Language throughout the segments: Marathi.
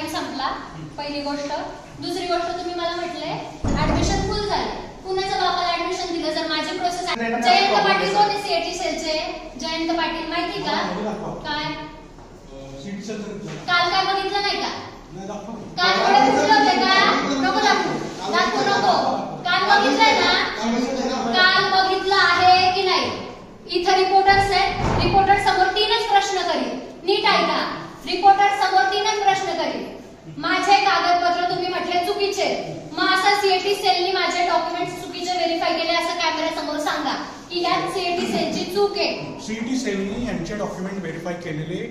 टाइम संपला, पहिली गोष्ट. दुसरी गोष्ट, तुम्ही मला म्हटले ऍडमिशन फुल झाले. कुणाच्या बापाला ऍडमिशन दिलं? जर माझी प्रोसेस. जयंत पाटील कोण आहे सीएटी सेलचे? जयंत पाटील माहिती का? काय काल काय बघितलं नाही का? काल बघितलं होते का? नको दाखवू नको. काल बघितलंय ना? काल बघितलं आहे की नाही? इथं रिपोर्टर्स आहेत. रिपोर्टर समोर 3च प्रश्न करील. नीट ऐका. रिपोर्टर समोर 3च प्रश्न करील. माझे कागदपत्र तुम्ही म्हटले चुकीचे, मग असं सीएटी सेलनी माझे डॉक्युमेंट्स चुकीचे व्हेरीफाय केले असं कॅमेरा समोर सांगा की यात सीएटी सेलची चूक आहे. सीएटी सेलनी यांचे डॉक्युमेंट व्हेरीफाय केलेले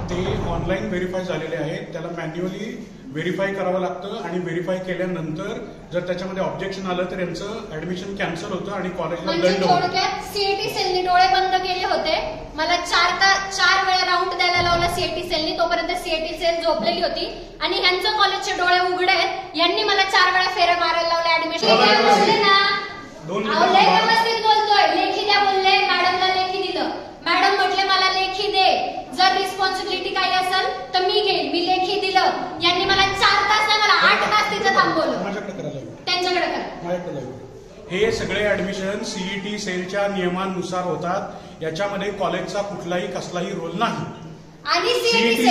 ते ऑनलाईन व्हेरीफाय झालेले आहेत. त्याला मॅन्युअली व्हेरीफाय करावं लागतं आणि व्हेरीफाय केल्यानंतर जर त्याच्यामध्ये ऑब्जेक्शन आलं तर यांचं ऍडमिशन कॅन्सल होतं आणि कॉलेजला दंड होतो. थोडक्यात सीएटी सेलनी डोळे बंद केले होते. मला 4 वेळा राऊंड द्यायला लावला सीएटी सेलनी. तोपर्यंत सीएटी सेल झोपलेली होती आणि ह्यांचं कॉलेजचे डोळे उघडे आहेत. यांनी मला 4 वेळा फेऱ्या मारायला लावल्या ऍडमिशन बोलले ना. व्यवस्थित बोलतोय. लेखी द्या बोलले. मॅडमला लेखी दिलं. मॅडम म्हटले मला लेखी दे. जर रिस्पॉन्सिबिलिटी काही असेल तर मी घेईन. मी लेखी दिलं. यांनी मला 4 तास नाही, मला 8 तास तिथं थांबवलं. त्यांच्याकडे करा. हे सगळे ऍडमिशन सीईटी सेलच्या नियमांनुसार होतात. याच्यामध्ये कॉलेजचा कुठलाही कसलाही रोल नाही. आणि सीईटी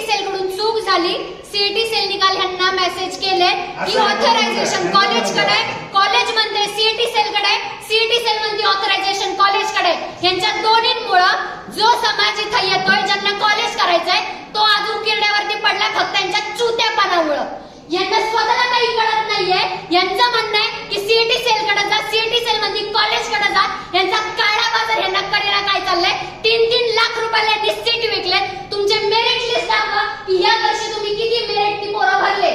सेल कडून चूक झाली. सीईटी सेल निकाल ह्यांना मेसेज केले की ऑथरायझेशन कॉलेजकडे. कॉलेज म्हणते सीईटी सेलकडे. सीईटी सेल म्हणते ऑथरायझेशन कॉलेजकडे. यांच्या दोन्हींमुळे जो समाज इथं येतोय, ज्यांना कॉलेज करायचंय, तो आज उकिरड्यावरती पडला फक्त त्यांच्या चुत्यापणामुळे. यांना स्वतःला काही कळत नाहीये. यांचं म्हणणं आहे की सीईटी सेलकडे जा. सीईटी सेल म्हणजे कॉलेजकडे जा. यांचा काळा बाजार यांना करेला काय चाललंय? 3-3 लाख रुपयाला यांनी सीट विकले. तुमचे मेरिट लिस्ट दाखवा की या वर्षी तुम्ही किती मेरिटनी पोरं भरले.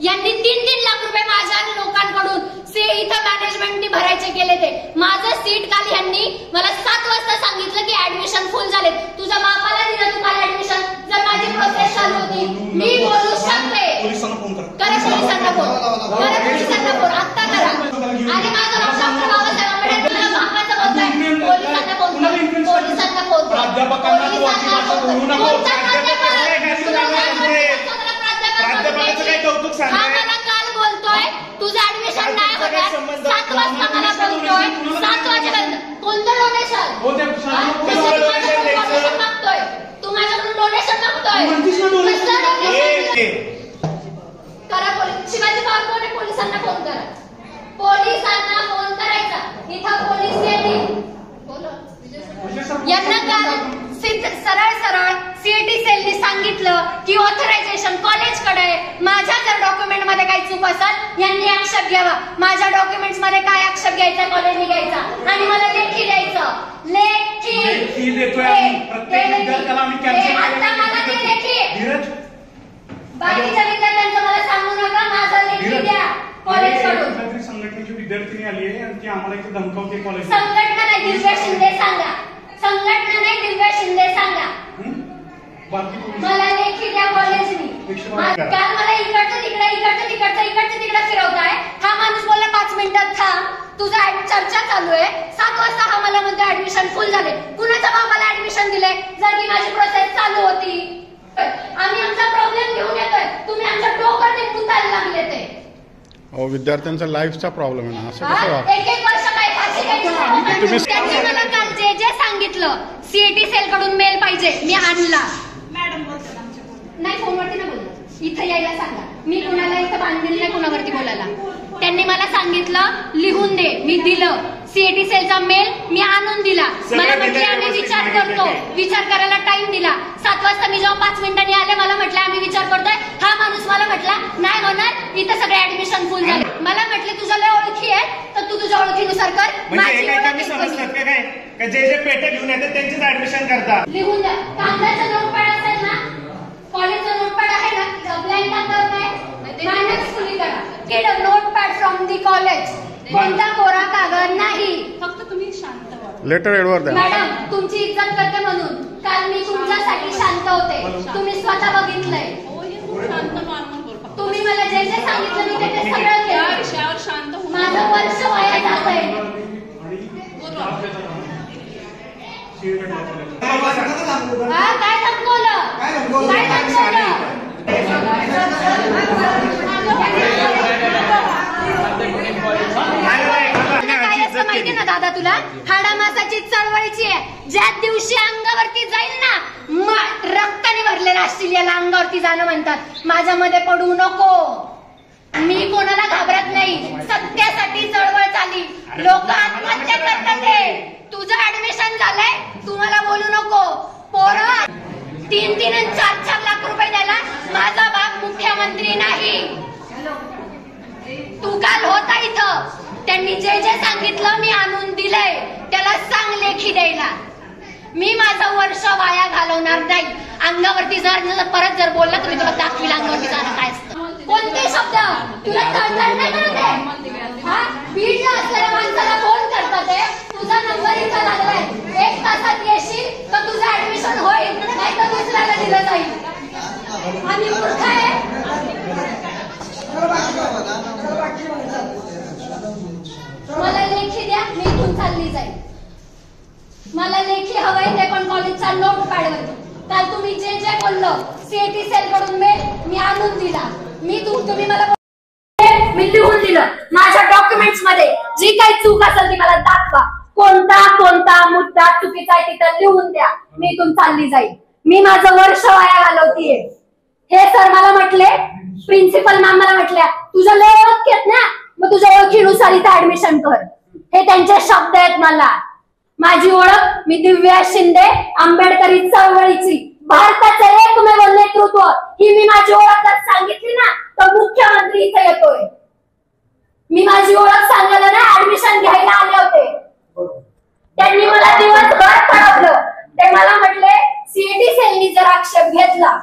यांनी 3-3 लाख रुपये माझ्या लोकांकडून इथं मॅनेजमेंटनी भरायचे केले. ते माझं सीट काल यांनी मला 7 वाजता सांगितलं की ऍडमिशन फुल झाले. तुझ्या बापाला दिलं तू काल ऍडमिशन? जर माझी प्रोसेस चालू होती मी बोलू शकते. करा पोलिसांना फोन. करा पोलिसांना फोन. आत्ता करा. आणि माझं नाव डॉक्टर बाबासाहेब आंबेडकर. तुझ्या बापाचं बोलतोय. पोलिसांना फोन कर. पोलिसांना फोन कर. मला काल बोलतोय तुझं ऍडमिशन नाही होत. 7 वाजता मला बोलतोय. 7 वाजेपर्यंत कोणतं डोनेशन मागतोय? तू माझ्याकडून डोनेशन मागतोय. करा पोलीस. शिवाजी पवार कोण आहे? पोलिसांना फोन करा. पोलिसांना फोन करायचा. इथं पोलीस येतील. यांना काल सरळ सीईटी सेलनी सांगितलं की ऑथरायझेशन कॉलेजकडे. माझ्या जर डॉक्युमेंट मध्ये काही चूक असेल यांनी आक्षेप घ्यावा. माझ्या डॉक्युमेंट्स मध्ये काय आक्षेप घ्यायचा कॉलेजने घ्यायचा आणि मला लेखी द्यायचं. लेखी देतोय प्रत्येक विद्यार्थ्याला आम्ही कॅन्सल. आता मला ते लेखी. बाकीच्या विद्यार्थ्यांचं मला सांगू नका. माझं लेखी द्या कॉलेजकडून. संघटनेची विद्यार्थिनी आली आहे आणि ती आम्हाला इथे धमकावते. कॉलेज संघटना नाही, दिव्या शिंदे सांगा. संघटना नाही, दिव्या शिंदे सांगा. मला लेखी द्या कॉलेजनी. काल मला इकडचं तिकडे फिरवताय. हा माणूस बोलला 5 मिनिटात थांब, तुझा चर्चा चालू आहे. 7 वाजता हा मला म्हणतो ऍडमिशन फुल झाले. कुणाच्या बाबाला ऍडमिशन दिले? जर की माझी प्रोसेस चालू होती. आम्ही आमचा प्रॉब्लेम घेऊन येतोय. तुम्ही आमच्या डोक्यावर गुंतायला लागले. ते विद्यार्थ्यांचा लाईफचा प्रॉब्लेम आहे ना. असं कसं? 1 वर्ष काय त्यांनी मला काल जे सांगितलं सीईटी सेल कडून मेल पाहिजे मी आणला. मॅडम बोलतात नाही, फोनवरती नाही बोलत. इथं यायला सांगा. मी कुणाला इथं बांधलेलं नाही कुणावरती बोलायला. त्यांनी मला सांगितलं लिहून दे. मी दिलं. सीईटी सेलचा मेल मी आणून दिला. मला म्हटले आम्ही विचार करतो. विचार करायला टाइम दिला. 7 वाजता मी जेव्हा 5 मिनिटांनी आले मला म्हटलं आम्ही विचार करतोय. हा माणूस मला म्हटला नाही होणार, इथं सगळे ऍडमिशन फुल झाले. मला म्हटले तुझ्या लय ओळखी आहे तर तू तुझ्या ओळखीनुसार कर. जे पेटे घेऊन येतात त्यांचीच ऍडमिशन करता. लिहून द्या. कागदाचं नोटपॅड असेल ना, कॉलेजचं नोटपॅड आहे ना, ब्लँक कागद नाही मायनस फुली करा. Get a notepad from the college. कोणता कोरा कागद नाही. फक्त तुम्ही शांत व्हा. लेटर एडवर द्या. मॅडम तुमची इज्जत करते म्हणून काल मी तुमच्यासाठी शांत होते. तुम्ही स्वतः बघितलंय. तुम्ही मला जे जे सांगितलं मी ते सगळं केलं. माझं वर्ष वाया जात आहे. काय धमकवलं? काय दाखवलं? काय असतं माहिती ना दादा तुला? हाडामासाची चळवळीची आहे. ज्या दिवशी अंगावरती जाईल ना, रक्ताने भरलेला असतील याला अंगावरती जाणं म्हणतात. माझ्यामध्ये पडू नको. मी कोणाला घाबरत नाही. सत्यासाठी चळवळ चालली. लोक आत्महत्या करतात. तुझं ऍडमिशन झालंय, तू मला बोलू नको. पोरं 3-3 आणि 4-4 लाख रुपये द्यायला माझा बाप मुख्यमंत्री नाही. तू काल होता इथं. त्यांनी जे जे सांगितलं मी आणून दिलंय. त्याला सांग लेखी द्यायला. मी माझं वर्ष वाया घालवणार नाही. अंगावरती जर परत जर बोलला तर मी तुला दाखवील अंगावरती जाणं काय असतं. कोणते शब्द तुला तळतळ नाही करत आहे? बीडला असलेल्या माणसाला फोन करतात आहे. तुझा नंबर इथं लागलाय. 1 तासात येशील तर तुझं ऍडमिशन होईल, नाही तर दुसऱ्याला दिलं जाईल. आम्ही मूर्ख आहे. मला लेखी द्या, मी इथून चालली जाईल. मला लेखी हवंय, ते पण कॉलेजचा नोट पॅडवरती. काल तुम्ही जे जे बोललो सीएटी सेल कडून मी आणून दिला. तुम्ही मला मी लिहून दिलं. माझ्या डॉक्युमेंट्स मध्ये जी काही चूक असेल ती मला दाखवा. कोणता मुद्दा चुकीचा आहे तिथं लिहून द्या. मी इथून चालली जाईल. मी माझं वर्ष वाया घालवतीये. हे सर मला म्हटले, प्रिन्सिपल मॅम मला म्हटल्या, तुझ्या लय ओळख आहेत ना, मग तुझ्या ओळखीनुसार इथं ऍडमिशन कर. हे त्यांचे शब्द आहेत. माझी ओळख, मी दिव्या शिंदे, आंबेडकरी चळवळीची, भारताचं एकमेव नेतृत्व. ही मी माझी ओळख जर सांगितली ना तर मुख्यमंत्री इथे येतोय. मी माझी ओळख सांगायला ना ऍडमिशन घ्यायला आले होते. त्यांनी मला दिवसभर कळवलं. ते मला म्हटले सीएटी सेलनी जर आक्षेप घेतला,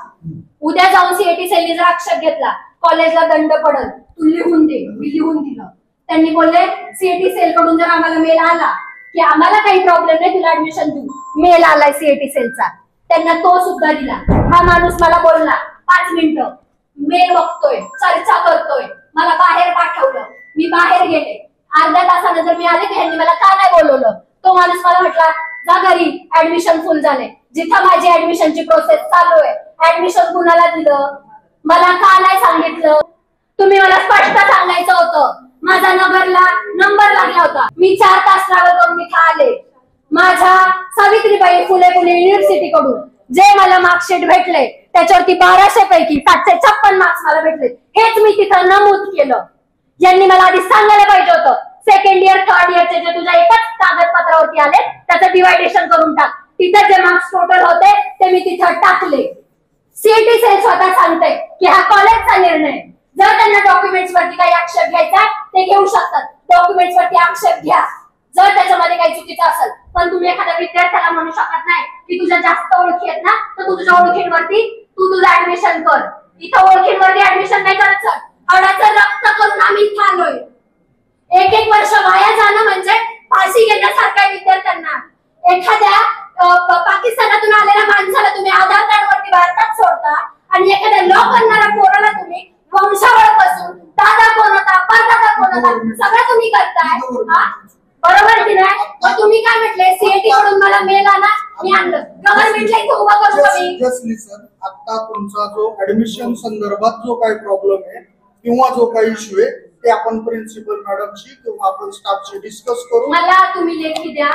उद्या जाऊन सीएटी सेलनी जर आक्षेप घेतला, कॉलेजला दंड पडल. तू लिहून दे. मी लिहून दिलं. त्यांनी बोलले सीएटी सेल कडून जर आम्हाला मेल आला की आम्हाला काही प्रॉब्लेम नाही, तुला ऍडमिशन देऊ. मेल आलाय सीएटी सेलचा. त्यांना तो सुद्धा दिला. हा माणूस मला बोलला 5 मिनिटं, मेल बघतोय, चर्चा करतोय. मला बाहेर पाठवलं. मी बाहेर गेले. अर्ध्या तासानं जर मी आले त्यांनी मला का नाही बोलवलं. तो माणूस मला म्हटला जा घरी, ऍडमिशन फुल झाले. जिथं माझी ऍडमिशनची प्रोसेस चालू आहे, ऍडमिशन कुणाला दिलं, मला का नाही सांगितलं. तुम्ही मला स्पष्ट सांगायचं होतं. माझा नगरला नंबर लागला होता. मी 4 तास ट्रॅव्हल करून इथं आले. माझ्या सावित्रीबाई फुले पुणे युनिव्हर्सिटी कडून जे मला मार्कशीट भेटले त्याच्यावरती 1200 पैकी 756 मार्क्स मला भेटले. हेच मी तिथं नमूद केलं. यांनी मला आधी सांगायला पाहिजे होतं. 2nd इयर 3rd इयरचे जे तुझ्या एकाच कागदपत्रावरती आले त्याचं डिवायडेशन करून टाक. तिथं जे मार्क्स टोटल होते ते मी तिथं टाकले. सीएटी सेल स्वतः सांगते की हा कॉलेजचा निर्णय. जर त्यांना डॉक्युमेंट्स वरती काही आक्षेप घ्यायचा ते घेऊ शकतात. डॉक्युमेंट्स वरती आक्षेप घ्या जर त्याच्यामध्ये काही चुकीचं असेल. पण तुम्ही एखाद्या विद्यार्थ्याला म्हणू शकत नाही की तुझ्या जास्त ओळखी आहेत ना, तर तुझ्या ओळखींवरती तू तुझं ऍडमिशन कर. इथं ओळखींवरती ऍडमिशन नाही करायचं. अडाचं रक्त करून आम्ही इथं आलोय. 1 वर्ष वाया जाणं म्हणजे फाशी घेण्यासारखं आहे विद्यार्थ्यांना. एखाद्या पाकिस्तानातून आलेल्या माणसाला तुम्ही आधार कार्ड वरती भारतात सोडता आणि एखाद्या लॉ करणाऱ्या पोराला तुम्ही वंशावळ पासून दादा कोण होता, परदादा कोण होता सगळं तुम्ही करताय. बरोबर की नाही. मग तुम्ही काय म्हटले सीएटी कडून मला मेल आला, मी आणलं. गव्हर्नमेंटला इथं उभा करू सिरियसली सर, आता तुमचा जो ऍडमिशन संदर्भात जो काही प्रॉब्लेम आहे किंवा जो काही इश्यू आहे ते आपण प्रिन्सिपल मॅडमशी किंवा आपण स्टाफशी डिस्कस करू. मला तुम्ही लेखी द्या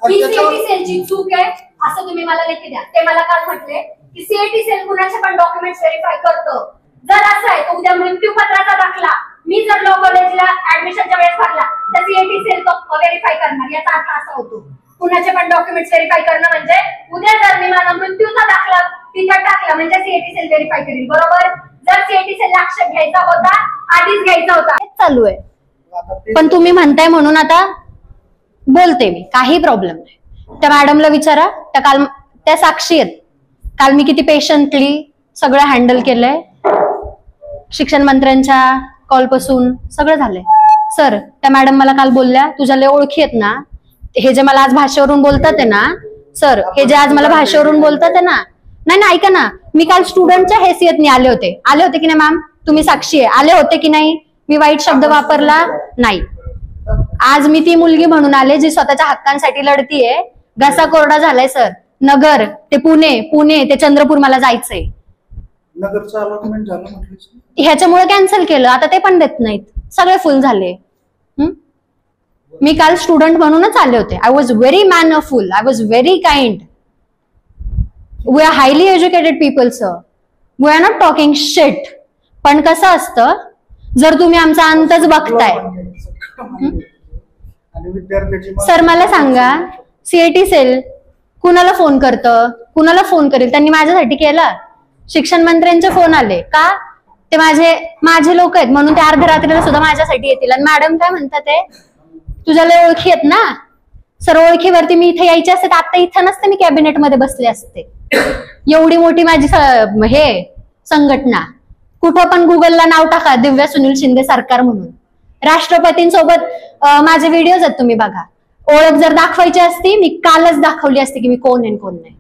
की सीएटी सेलची चूक आहे असं तुम्ही मला लेखी द्या. ते मला काल म्हटले की सीएटी सेल कुणाचे पण डॉक्युमेंट्स व्हेरीफाय करतं. जर असं आहे तर उद्या मृत्यूपत्राचा दाखला मी जर लॉ कॉलेजला ऍडमिशनच्या वेळेस भरला तर सीएटी सेल तो व्हेरीफाय करणार. याचा अर्थ असा होतो कुणाचे पण डॉक्युमेंट्स व्हेरीफाय करणं म्हणजे उद्या जर मी माझा मृत्यूचा दाखला तिथं टाकला म्हणजे सीएटी सेल व्हेरीफाय करेल. बरोबर. जर सीएटी सेल आक्षेप घ्यायचा होता आधीच घ्यायचा होता. चालू आहे. पण तुम्ही म्हणताय म्हणून आता बोलते मी, काही प्रॉब्लेम नाही. त्या मॅडमला विचारा. त्या साक्षी आहेत. काल मी किती पेशंटली सगळं हँडल केलंय. शिक्षण मंत्र्यांच्या कॉल पासून सगळं झालंय. सर त्या मॅडम मला काल बोलल्या तुझ्या लय ओळखी आहेत ना, हे जे मला आज भाषेवरून बोलतात आहे ना सर, हे जे आज मला भाषेवरून बोलतात आहे ना, नाही ना ऐका ना, मी काल स्टुडंटच्या हैसियतने आले होते की नाही मॅम, तुम्ही साक्षी आहे, आले होते की नाही, मी वाईट शब्द वापरला नाही. आज मी ती मुलगी म्हणून आले जी स्वतःच्या हक्कांसाठी लढतीये. घसा कोरडा झालाय सर. नगर ते पुणे ते चंद्रपूर मला जायचंय. नगरचं अलॉटमेंट झालं म्हटलं. ह्याच्यामुळे कॅन्सल केलं, आता ते पण देत नाहीत, सगळे फुल झाले. मी काल स्टुडंट म्हणूनच आले होते. I was very mannerful, I was very kind. We are highly educated people sir, we are not talking shit. पण कसं असतं, जर तुम्ही आमचा अंतच बघताय. आणि विद्यार्थ्याची सर मला सांगा, सीएटी सेल कुणाला फोन करतं, कुणाला फोन करेल? त्यांनी माझ्यासाठी केलं. शिक्षण मंत्र्यांचे फोन आले का? ते माझे लोक आहेत म्हणून ते अर्ध्या रात्रीला सुद्धा माझ्यासाठी येतील. आणि मॅडम काय म्हणतात, ते तुझ्याला ओळखी आहेत ना? सर ओळखीवरती मी इथे यायचे असते तर आता इथं नसते, मी कॅबिनेटमध्ये बसले असते. एवढी मोठी माझी हे संघटना. कुठं पण गुगलला नाव टाका, दिव्या सुनील शिंदे सरकार म्हणून. राष्ट्रपतींसोबत माझे व्हिडिओज आहेत, तुम्ही बघा. ओळख जर दाखवायची असती, मी कालच दाखवली असती की मी कोण आहे कोण नाही.